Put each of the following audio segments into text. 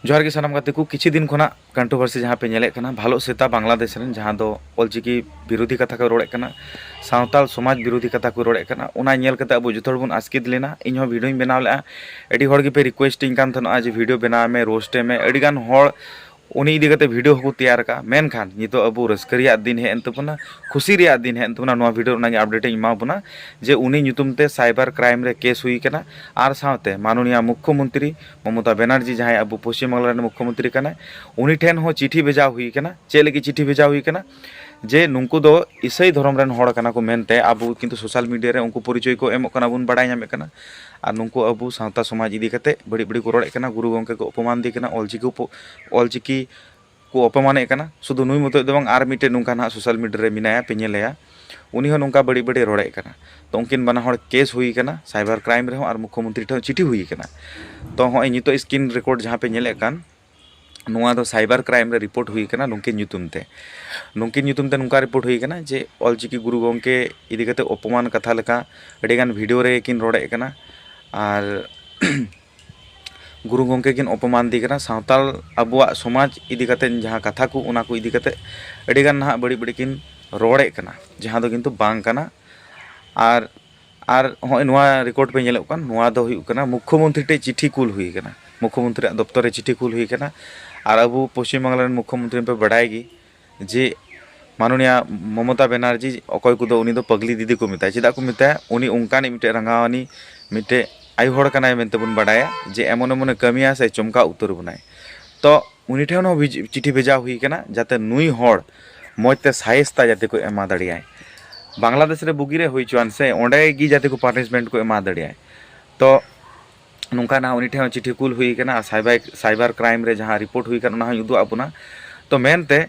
जोहार के सानाम गाते को किछि दिन खुना कंट्रोवर्सी जहाँ पे नेले कना भालो सेता बांग्लादेश रेन जहाँ दो ऑलचिकी विरोधी कथा को रोड़े कना सावताल समाज विरोधी कथा को रोड़े कना उना नेल कते अब जतो बन आस्कित लेना इन हो वीडियो बनाव ले एडी होड़ के पे रिक्वेस्टिंग कान थनो आज वीडियो बनाव में रोस्टे में एडी गान होड़ उनी इदी कते वीडियो को तैयार का मेन खान नितो अब रस्करिया दिन है तबना खुशी रिया दिन है तबना नो वीडियो ना अपडेट इमा बना जे उनी नितुम ते साइबर क्राइम रे केस हुई कना आर सावते माननीय मुख्यमंत्री ममता बनर्जी जहाँ अब पश्चिम बांग्ला मुख्यमंत्री कना उनी ठेन हो चिठी भेजा हुई कना चे लगी चिठी भेजा हुई कना जे नुंकु दो ईसाई धर्म रेन होड़ कना को मेनते अब किंतु सोशल मीडिया रे उनको परिचय को एमो कना बुन बाडाय नामे कना और नुंकु अब सावता समाज इदी कते बड़ी बड़ी को रोड़े कना गुरु गंके को अपमान दी कना ऑलचिकी को अपमाने कना शुधु नुई मत दो आर मिटे नुंका ना सोशल मीडिया रे मिनाया पेनेलेया उनी हो नुंका बड़ी बड़ी रोड़े कना तो उनकिन बना हड़ केस हुई कना साइबर क्राइम रे और मुख्यमंत्री ठेन चिठी हुई कना तो हो नितो स्क्रीन रिकॉर्ड जहाँ पे नेले कान नुआ दो साइबर क्राइम रे रिपोर्ट हुई कना नुंकिन नुतुम ते नुंका रिपोर्ट हुई कना जे ऑलचिकी गुरु गंके इदी कते अपमान कथा लेका अडेगान वीडियो रे किन रोड़े कना और गुरु गंके किन अपमान दी कना सावताल अबुआ समाज इदी कते जहाँ कथा को उना को इदी कते अडेगान ना बड़ी बड़ी किन रोड़े कना जहाँ दो किंतु बांग कना और हो नुआ रिकॉर्ड पे नेलोग कान नुआ दो हुई कना मुख्यमंत्री टे चिठी कुल हुई कना मुख्यमंत्री दफ्तर रे चिठी कुल हुई कना और अब पश्चिम बांग्ला मुख्यमंत्री पे बढ़ाएगी जे माननीय ममता बनर्जी अकय को उनी दो पगली दीदी को मिताय चेदा को मिताय उनी उनकानी मिटे रंगावानी मिटे आयु होड़ कनाय मेनते बन बाडाया जे एमन एमन कमिया से चमका उतर बनाय तो उनी ठेन हो चिठी भेजा हुई कना जाते नुई होड़ मजते साइस्ता जाते को एमा दाड़ियाय बांग्लादेश रे बुगी रे हुई चुआन से ओंडे गी जाते को पनिशमेंट को एमा दाड़ियाय तो नुंका ना उनी ठेन चिठी कुल हुई कना साइबर क्राइम रे जहाँ रिपोर्ट हुई कना ना उदु आबुना तो मेनते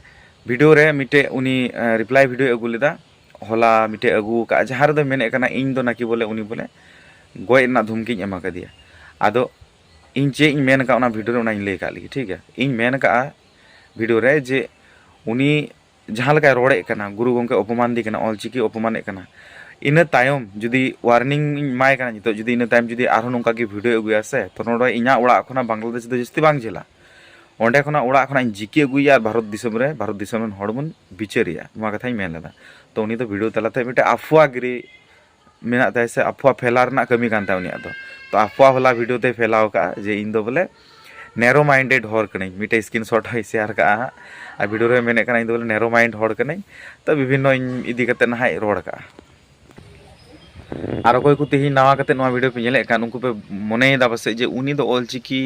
वीडियो रे मिटे उनी रिप्लाई वीडियो अगू लेदा होला मिटे अगू का जहाँ रे मेने कना इन दो नाकि बोले उनी बोले गोय ना धमकी एमा कदिया आदो इन चे इन मेन का वीडियो रे लay का लगी ठीक है इन मेन का वीडियो रे जे उनी जहाँ लगा रोड़े कना गुरु गंके अपमान दी कना ऑलचिकी अपमान कना इन तायम जुदी वार्निंग माय कना नितो जुदी इन तायम जुदी आरो नोंका की वीडियो अगुया से तो नोडो इना ओड़ा खना बांग्लादेश दो जस्ती बांग झेला ओंडे खना ओड़ा खना जिकी अगुया भारत दिसम रेन हड़बन बिचारिया नुआ कथाई मेन लेदा तो उनी तो वीडियो तलाते मिटे अफवा गिरी मेना ताय से अफवा फैला रना कमी कान ताय उनिया तो अफवा वाला वीडियो ते फैलाव का जे इन दो बोले नैरो माइंडेड हॉर कने मिटे स्क्रीनशॉट है शेयर का आ वीडियो रे मेने कना इन दो बोले नैरो माइंड हॉर कने तो विभिन्न इदी कते नहाय रोड का और कोई को तेही नवा कते नवा वीडियो पे नेले कान उनको पे मने दा बसे जे उनी दो ऑलचिकी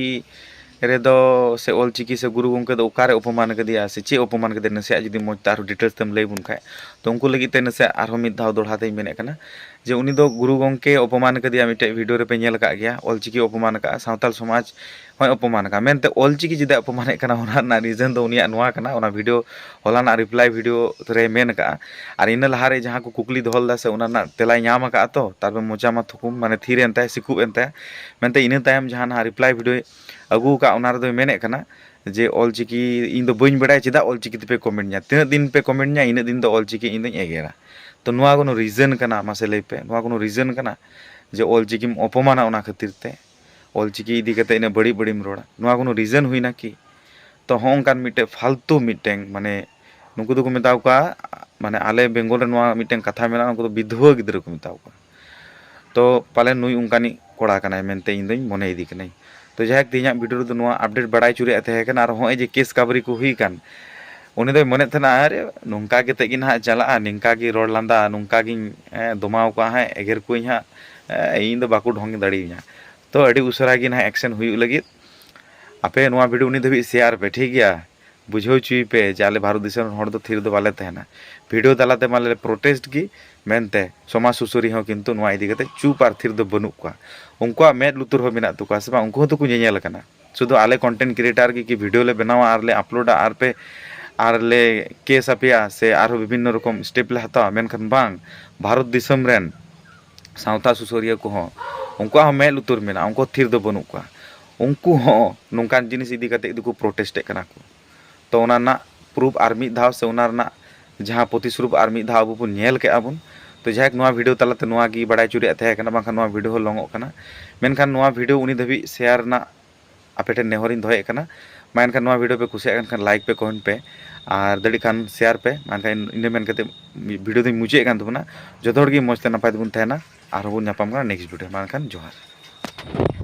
रेदो से ऑलचिकी से गुरु गंके दो उकारे अपमान कदिया से चे अपमान कदे नसे जुदी मज तार डिटेल्स तम लay बुन खाय तो उनको लगी ते नसे आरो मिद धाव दोड़ाते मेने कना जे उनी दो गुरु गंके अपमान कदिया मिटे वीडियो रे पे नेल का गया ऑलचिकी अपमान का सावताल समाज होय अपमान का मेनते ऑलचिकी जिदे अपमान कना ओना ना रीजन दो उनिया नवा कना ओना वीडियो होला ना रिप्लाई वीडियो रे मेन का और इन लहा रे जहां को कुकली दोहल दा से ओना ना तेलाई न्याम का तो तारबे मोचा मा थुकुम माने थीर एनते सिकु एनते मेनते इन तायम जहां ना रिप्लाई वीडियो अगू का ओना रे दो मेने कना जे ऑलचिकी इन दो बइन बडाय चेदा ऑलचिकी पे कमेंट न्या तीन दिन पे कमेंट न्या इन दिन दो ऑलचिकी इन दो एगेरा तो नुआ कोनो रीजन कना मासे लay पे नुआ कोनो रीजन कना जे ऑलचिकी अपमाना ओना खातिर ते ऑलचिकी इदी कते इन बड़ी बड़ी रोड़ा नुआ कोनो रीजन हुई ना कि तो होंकान मिटे फालतू मिटेंग माने नुकु दो को मेताव का माने आले बेंगल रे नुआ मिटेंग कथा मेना उनको तो विधवा गिद्र को मेताव का तो पाले नुई उनकानी कोड़ा कनाय मेनते इन दोኝ मने इदी कनाय तो जायक तिना वीडियो रे नुआ अपडेट बड़ाय चुरे थे कना और होय जे केस कवरी को हुई कान उनी दो मने थना अरे नुंका के तेगिन हा चला निंका की रोड लांदा नुंका की दमाव का है एगर कोई हा इन दो बाकू ढोंग दाड़ीया तो अड़ी उसरा की ना एक्शन हुई लगी आपे नुआ वीडियो उनी धबी शेयर पे ठीक गया बुझो चुई पे जाले भारत दिसम हड़ दो थीर दो बाले तहना वीडियो तलाते माले प्रोटेस्ट की मेनते समाज सुसुरी हो किंतु नुआ इदी कते चुप आर थीर दो बनु का उनको मेद लुतुर हो मेना तुका से उनको तो को नेल कना शुधु आले कंटेंट क्रिएटर की वीडियो ले बनावा आर ले अपलोड आर ले केस अपिया से आर विभिन्न रकम स्टेप ले हता मेनखान बांग भारत दिसम रेन सावता सुसुरिया को हो उनको मेद लुतुर मेना उनको थीर दो बनु का उनको हो नोंकान जिनिस इदी कते को प्रोटेस्ट कना को तो ओना ना प्रूफ आर मिद धाव से ओना ना जहाँ प्रतिश्रुप आर मिद धाव बन नेल के आबुन तो जायक नुआ वीडियो तलाते नुआ की बड़ाय चुरिया थे कना बांखा नुआ वीडियो हो लंगो कना मेनखान नुआ वीडियो उनी धबी शेयर ना आपे ठेन नेहरिन दोहे कना मा एनखान नोआ वीडियो पे कुसिया एनखान लाइक पे कमेंट पे और दड़ी खान शेयर पे एनखान इन मेन कते वीडियो दो मुचे कान तबना जतो हर गे मौज ते नपाय तबन तहना और बन नापाम नेक्स्ट वीडियो मा एनखान जोहार।